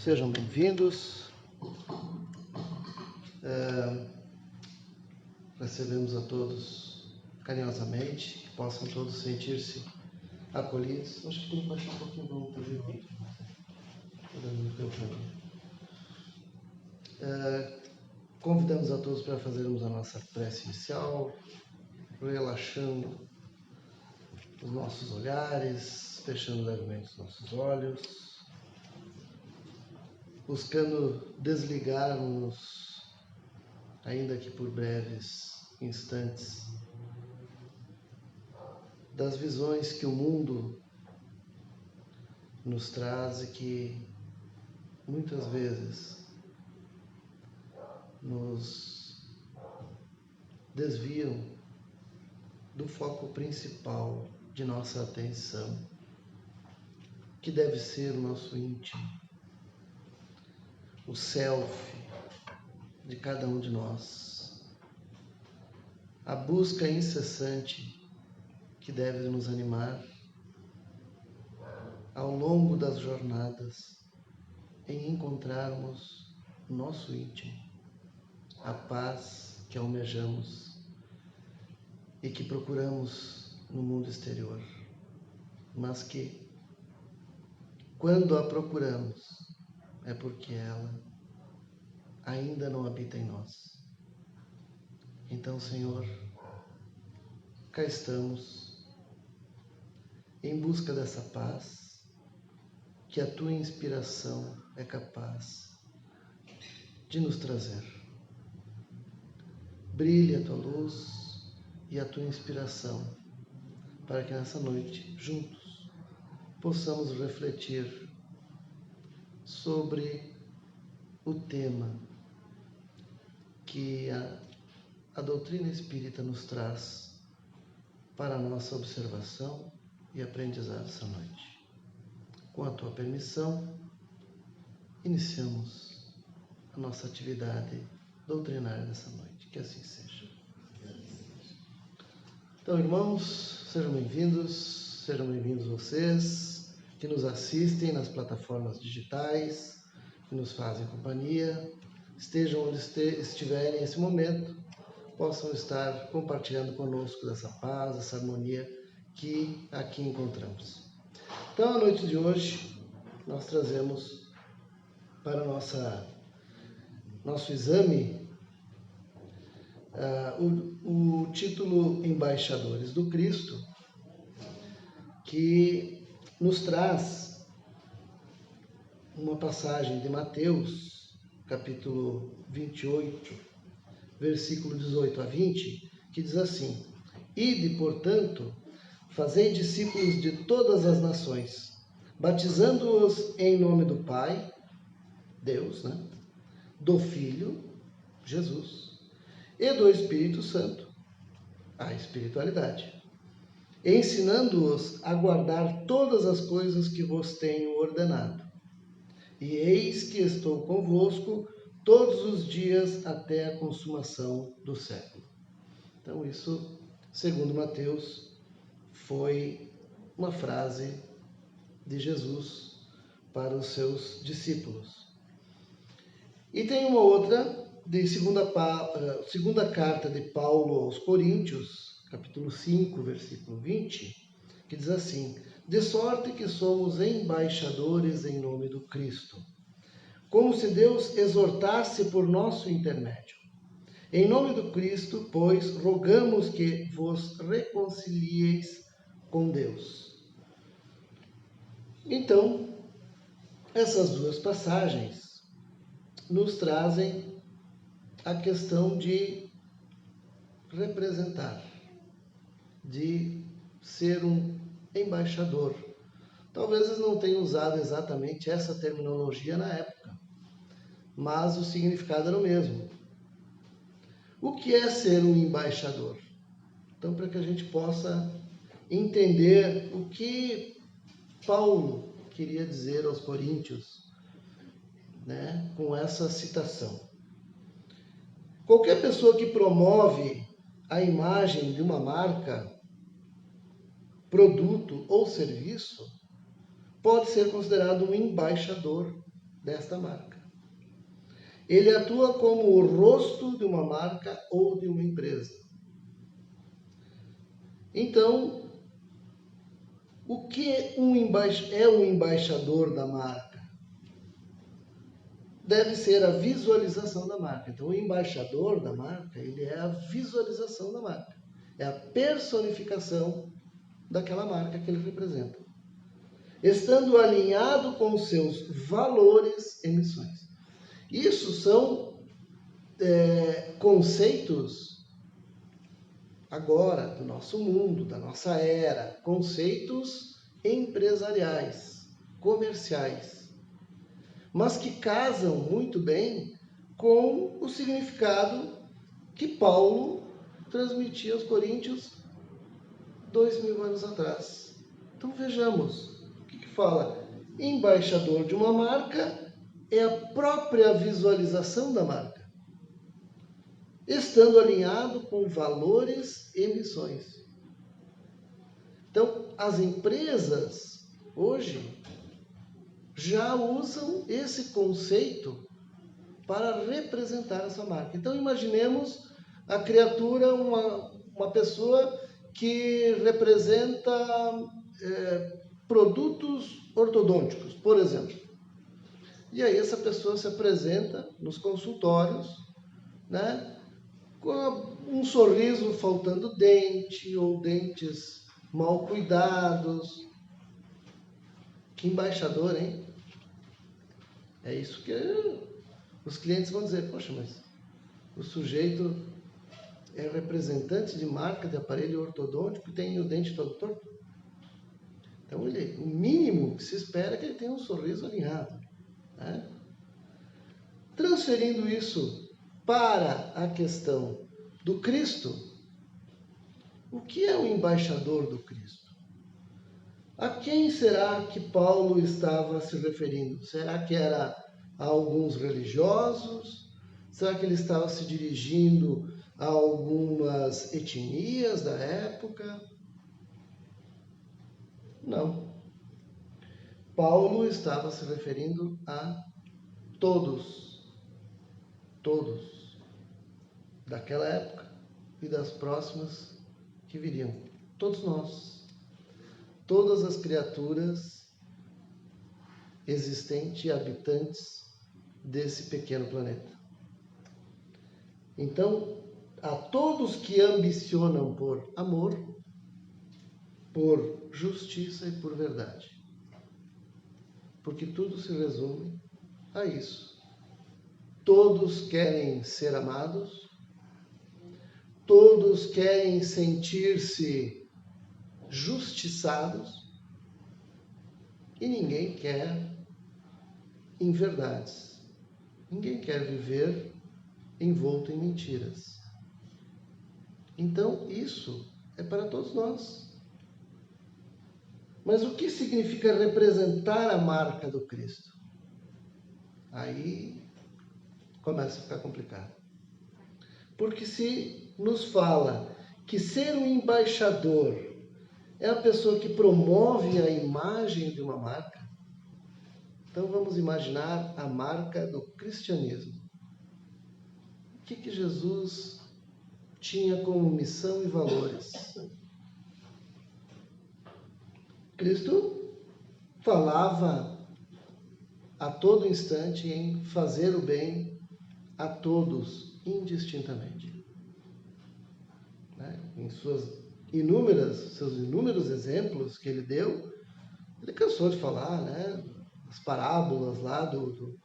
Sejam bem-vindos. Recebemos a todos carinhosamente, que possam todos sentir-se acolhidos. Acho que tem que baixar um pouquinho para não ter muito. Convidamos a todos para fazermos a nossa prece inicial, relaxando os nossos olhares, fechando levemente os nossos olhos, buscando desligar-nos, ainda que por breves instantes, das visões que o mundo nos traz e que muitas vezes nos desviam do foco principal de nossa atenção, que deve ser o nosso íntimo, o self de cada um de nós, a busca incessante que deve nos animar ao longo das jornadas em encontrarmos o nosso íntimo, a paz que almejamos e que procuramos no mundo exterior, mas que, quando a procuramos, é porque ela ainda não habita em nós. Então, Senhor, cá estamos em busca dessa paz que a Tua inspiração é capaz de nos trazer. Brilhe a Tua luz e a Tua inspiração, para que nessa noite, juntos, possamos refletir sobre o tema que a doutrina espírita nos traz para a nossa observação e aprendizado essa noite. Com a Tua permissão, iniciamos a nossa atividade doutrinária dessa noite. Que assim seja. Então, irmãos, sejam bem-vindos vocês que nos assistem nas plataformas digitais, que nos fazem companhia, estejam onde estiverem nesse momento, possam estar compartilhando conosco dessa paz, dessa harmonia que aqui encontramos. Então, a noite de hoje, nós trazemos para nosso exame o título Embaixadores do Cristo, que nos traz uma passagem de Mateus, capítulo 28, versículo 18 a 20, que diz assim: Ide, portanto, fazei discípulos de todas as nações, batizando-os em nome do Pai, Deus, do Filho, Jesus, e do Espírito Santo, a espiritualidade, ensinando-os a guardar todas as coisas que vos tenho ordenado. E eis que estou convosco todos os dias até a consumação do século. Então isso, segundo Mateus, foi uma frase de Jesus para os seus discípulos. E tem uma outra de segunda carta de Paulo aos Coríntios, capítulo 5, versículo 20, que diz assim: De sorte que somos embaixadores em nome do Cristo, como se Deus exortasse por nosso intermédio. Em nome do Cristo, pois, rogamos que vos reconcilieis com Deus. Então, essas duas passagens nos trazem a questão de representar, de ser um embaixador. Talvez eles não tenham usado exatamente essa terminologia na época, mas o significado era o mesmo. O que é ser um embaixador? Então, para que a gente possa entender o que Paulo queria dizer aos coríntios, com essa citação. Qualquer pessoa que promove a imagem de uma marca, produto ou serviço pode ser considerado um embaixador desta marca. Ele atua como o rosto de uma marca ou de uma empresa. Então, o que é um embaixador da marca? Deve ser a visualização da marca. Então, o embaixador da marca, ele é a visualização da marca. É a personificação daquela marca que ele representa. Estando alinhado com os seus valores e missões. Isso são conceitos agora do nosso mundo, da nossa era, conceitos empresariais, comerciais, mas que casam muito bem com o significado que Paulo transmitia aos coríntios 2000 anos atrás. Então vejamos o que fala. Embaixador de uma marca é a própria visualização da marca, estando alinhado com valores e missões. Então, as empresas hoje já usam esse conceito para representar essa marca. Então, imaginemos a criatura, uma pessoa que representa produtos ortodônticos, por exemplo. E aí essa pessoa se apresenta nos consultórios, né, com um sorriso faltando dente ou dentes mal cuidados. Que embaixador, hein? É isso que os clientes vão dizer. Poxa, mas o sujeito é representante de marca de aparelho ortodôntico e tem o dente todo torto. Então, o mínimo que se espera é que ele tenha um sorriso alinhado, né? Transferindo isso para a questão do Cristo, o que é o embaixador do Cristo? A quem será que Paulo estava se referindo? Será que era a alguns religiosos? Será que ele estava se dirigindo a algumas etnias da época? Não. Paulo estava se referindo a todos daquela época e das próximas que viriam. Todos nós, todas as criaturas existentes e habitantes desse pequeno planeta. Então, a todos que ambicionam por amor, por justiça e por verdade. Porque tudo se resume a isso. Todos querem ser amados, todos querem sentir-se justiçados e ninguém quer inverdades. Ninguém quer viver envolto em mentiras. Então, isso é para todos nós. Mas o que significa representar a marca do Cristo? Aí começa a ficar complicado. Porque se nos fala que ser um embaixador é a pessoa que promove a imagem de uma marca, então vamos imaginar a marca do cristianismo. O que Jesus tinha como missão e valores? Cristo falava a todo instante em fazer o bem a todos, indistintamente. Em seus inúmeros exemplos que ele deu, ele cansou de falar, né? As parábolas lá do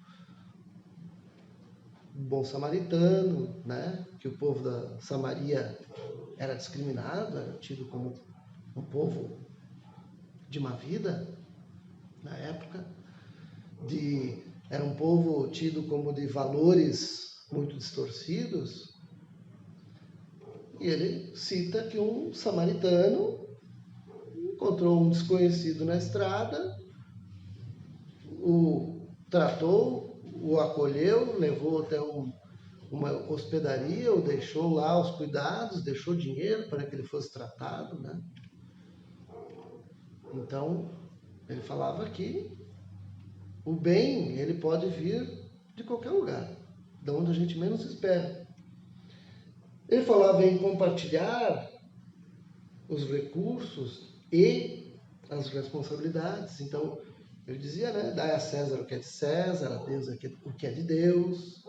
bom samaritano, né? Que o povo da Samaria era discriminado, era tido como um povo de má vida na época, era um povo tido como de valores muito distorcidos. E ele cita que um samaritano encontrou um desconhecido na estrada, o tratou, o acolheu, levou até uma hospedaria, o deixou lá aos cuidados, deixou dinheiro para que ele fosse tratado, né? Então, ele falava que o bem, ele pode vir de qualquer lugar, de onde a gente menos espera. Ele falava em compartilhar os recursos e as responsabilidades. Então, ele dizia, né? Dai a César o que é de César, a Deus o que é de Deus.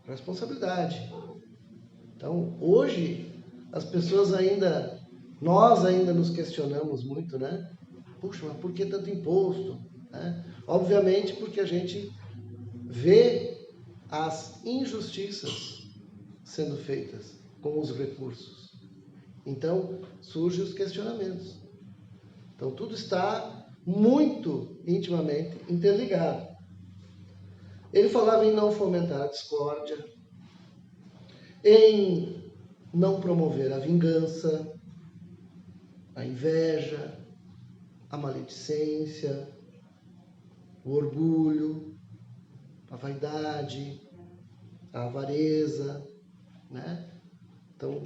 Responsabilidade. Então, hoje, as pessoas nós ainda nos questionamos muito, né? Puxa, mas por que tanto imposto? Né? Obviamente porque a gente vê as injustiças sendo feitas com os recursos. Então, surgem os questionamentos. Então, tudo está muito intimamente interligado. Ele falava em não fomentar a discórdia, em não promover a vingança, a inveja, a maledicência, o orgulho, a vaidade, a avareza, né? Então,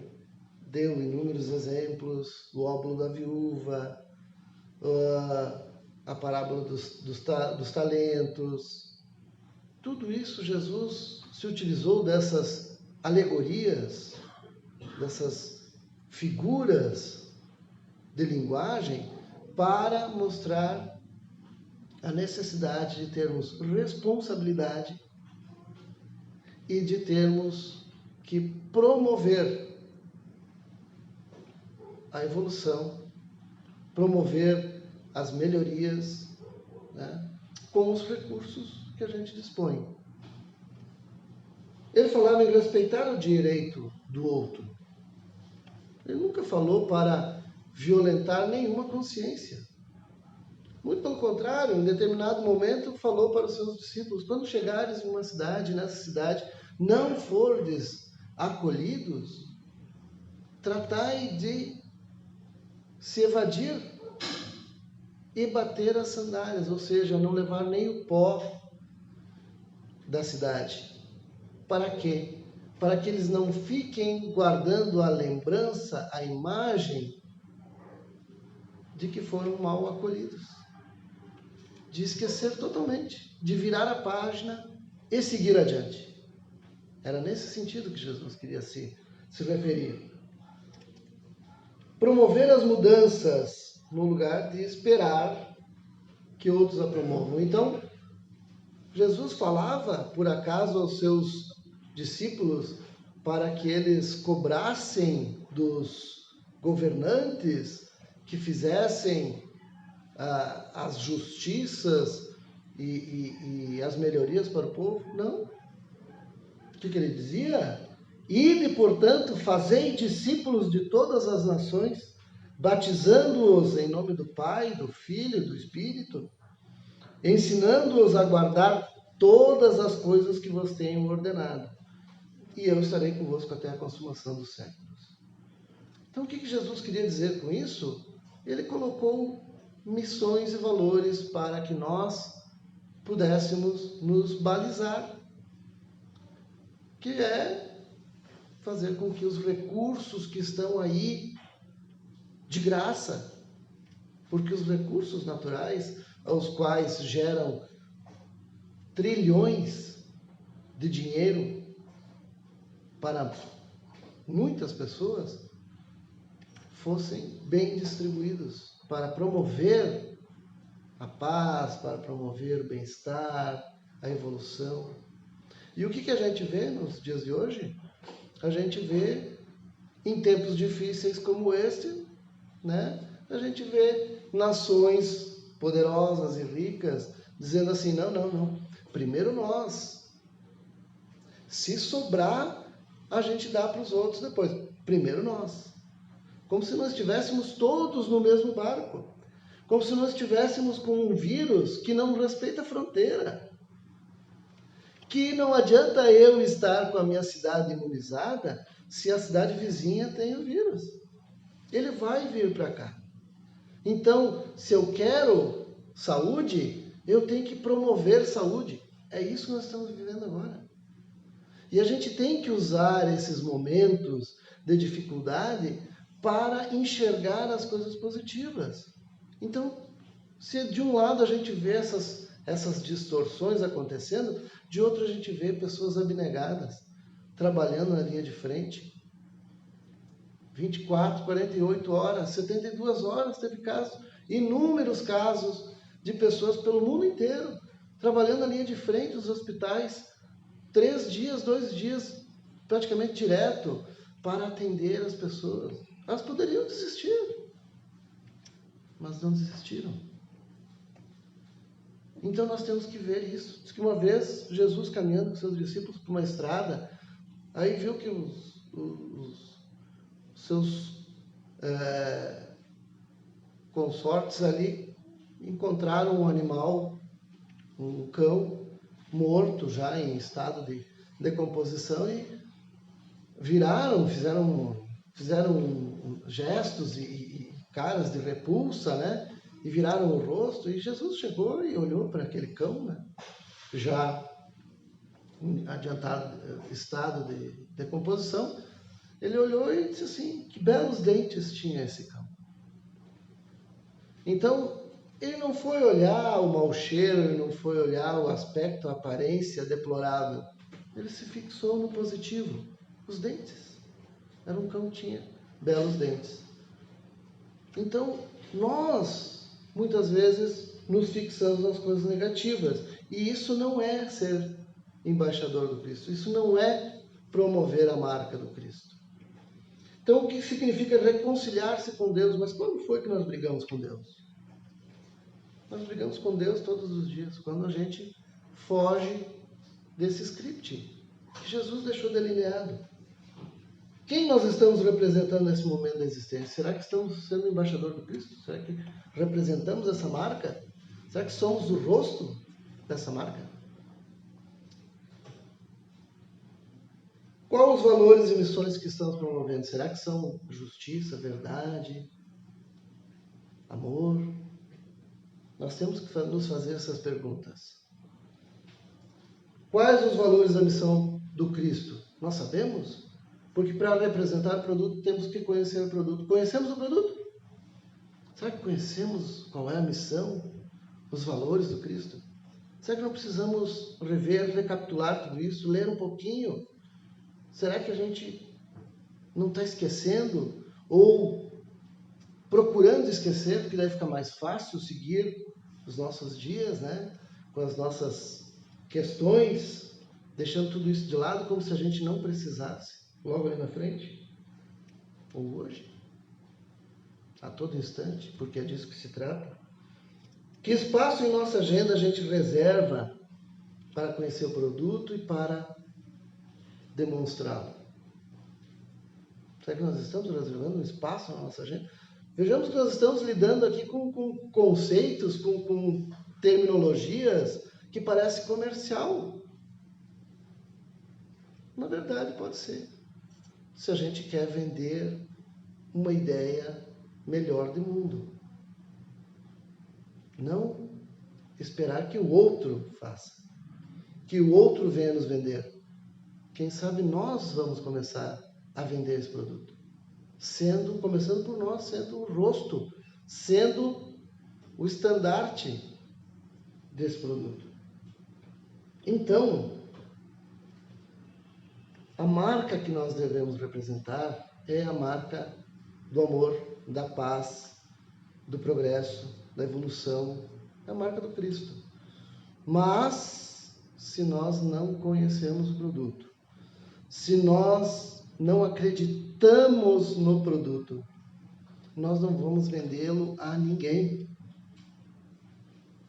deu inúmeros exemplos, o óbolo da viúva, a parábola dos talentos. Tudo isso Jesus se utilizou dessas alegorias, dessas figuras de linguagem para mostrar a necessidade de termos responsabilidade e de termos que promover a evolução, promover as melhorias, né, com os recursos que a gente dispõe. Ele falava em respeitar o direito do outro. Ele nunca falou para violentar nenhuma consciência. Muito pelo contrário, em determinado momento falou para os seus discípulos: quando chegares em uma cidade, nessa cidade, não fordes acolhidos, tratai de se evadir e bater as sandálias, ou seja, não levar nem o pó da cidade. Para quê? Para que eles não fiquem guardando a lembrança, a imagem de que foram mal acolhidos. De esquecer totalmente, de virar a página e seguir adiante. Era nesse sentido que Jesus queria se referir. Promover as mudanças no lugar de esperar que outros a promovam. Então, Jesus falava, por acaso, aos seus discípulos para que eles cobrassem dos governantes que fizessem as justiças e as melhorias para o povo? Não. O que ele dizia? Ide, portanto, fazei discípulos de todas as nações, batizando-os em nome do Pai, do Filho e do Espírito, ensinando-os a guardar todas as coisas que vos tenho ordenado. E eu estarei convosco até a consumação dos séculos. Então, o que Jesus queria dizer com isso? Ele colocou missões e valores para que nós pudéssemos nos balizar, que é fazer com que os recursos que estão aí de graça, porque os recursos naturais, aos quais geram trilhões de dinheiro para muitas pessoas, fossem bem distribuídos para promover a paz, para promover o bem-estar, a evolução. E o que a gente vê nos dias de hoje? A gente vê, em tempos difíceis como este, né? A gente vê nações poderosas e ricas dizendo assim: não, primeiro nós. Se sobrar, a gente dá para os outros depois. Primeiro nós. Como se nós estivéssemos todos no mesmo barco. Como se nós estivéssemos com um vírus que não respeita a fronteira. Que não adianta eu estar com a minha cidade imunizada se a cidade vizinha tem o vírus. Ele vai vir para cá. Então, se eu quero saúde, eu tenho que promover saúde. É isso que nós estamos vivendo agora. E a gente tem que usar esses momentos de dificuldade para enxergar as coisas positivas. Então, se de um lado a gente vê essas essas distorções acontecendo, de outro a gente vê pessoas abnegadas, trabalhando na linha de frente, 24, 48 horas, 72 horas, teve casos, inúmeros casos de pessoas pelo mundo inteiro, trabalhando na linha de frente dos hospitais, 3 dias, 2 dias, praticamente direto, para atender as pessoas. Elas poderiam desistir, mas não desistiram. Então nós temos que ver isso. Diz que uma vez Jesus caminhando com seus discípulos por uma estrada, aí viu que os seus consortes ali encontraram um animal, um cão, morto já em estado de decomposição, e viraram, fizeram gestos e caras de repulsa, né? E viraram o rosto, e Jesus chegou e olhou para aquele cão, né? Já em adiantado estado de decomposição. Ele olhou e disse assim: que belos dentes tinha esse cão. Então, ele não foi olhar o mau cheiro, ele não foi olhar o aspecto, a aparência deplorável. Ele se fixou no positivo, os dentes. Era um cão que tinha belos dentes. Então, nós, muitas vezes, nos fixamos nas coisas negativas. E isso não é ser embaixador do Cristo. Isso não é promover a marca do Cristo. Então, o que significa reconciliar-se com Deus? Mas quando foi que nós brigamos com Deus? Nós brigamos com Deus todos os dias, quando a gente foge desse script que Jesus deixou delineado. Quem nós estamos representando nesse momento da existência? Será que estamos sendo embaixador do Cristo? Será que representamos essa marca? Será que somos o rosto dessa marca? Quais os valores e missões que estamos promovendo? Será que são justiça, verdade, amor? Nós temos que nos fazer essas perguntas. Quais os valores da missão do Cristo? Nós sabemos? Porque para representar o produto temos que conhecer o produto. Conhecemos o produto? Será que conhecemos qual é a missão, os valores do Cristo? Será que não precisamos rever, recapitular tudo isso, ler um pouquinho? Será que a gente não está esquecendo ou procurando esquecer, porque daí fica mais fácil seguir os nossos dias, né? Com as nossas questões, deixando tudo isso de lado como se a gente não precisasse, logo ali na frente, ou hoje, a todo instante, porque é disso que se trata. Que espaço em nossa agenda a gente reserva para conhecer o produto e para demonstrá-lo? Será que nós estamos reservando um espaço na nossa agenda? Vejamos que nós estamos lidando aqui com conceitos, com terminologias que parecem comercial. Na verdade, pode ser. Se a gente quer vender uma ideia melhor de mundo. Não esperar que o outro faça. Que o outro venha nos vender. Quem sabe nós vamos começar a vender esse produto. Começando por nós, sendo o rosto, sendo o estandarte desse produto. Então, a marca que nós devemos representar é a marca do amor, da paz, do progresso, da evolução, é a marca do Cristo. Mas, se nós não conhecemos o produto, se nós não acreditamos no produto, nós não vamos vendê-lo a ninguém.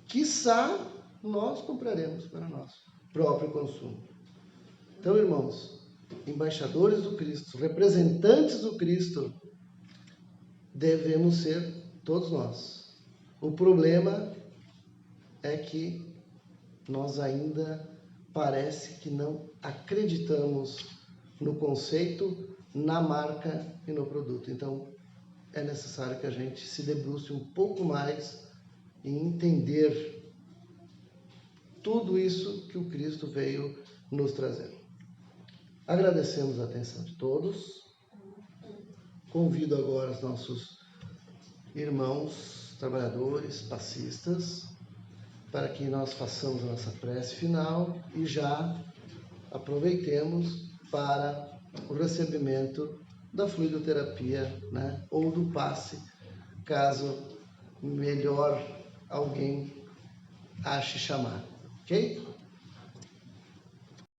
Quiçá nós compraremos para nosso próprio consumo. Então, irmãos, embaixadores do Cristo, representantes do Cristo, devemos ser todos nós. O problema é que nós ainda parece que não acreditamos no conceito, na marca e no produto. Então, é necessário que a gente se debruce um pouco mais e entender tudo isso que o Cristo veio nos trazer. Agradecemos a atenção de todos. Convido agora os nossos irmãos, trabalhadores, passistas, para que nós façamos a nossa prece final e já aproveitemos para o recebimento da fluidoterapia, né? Ou do passe, caso melhor alguém ache chamar, ok?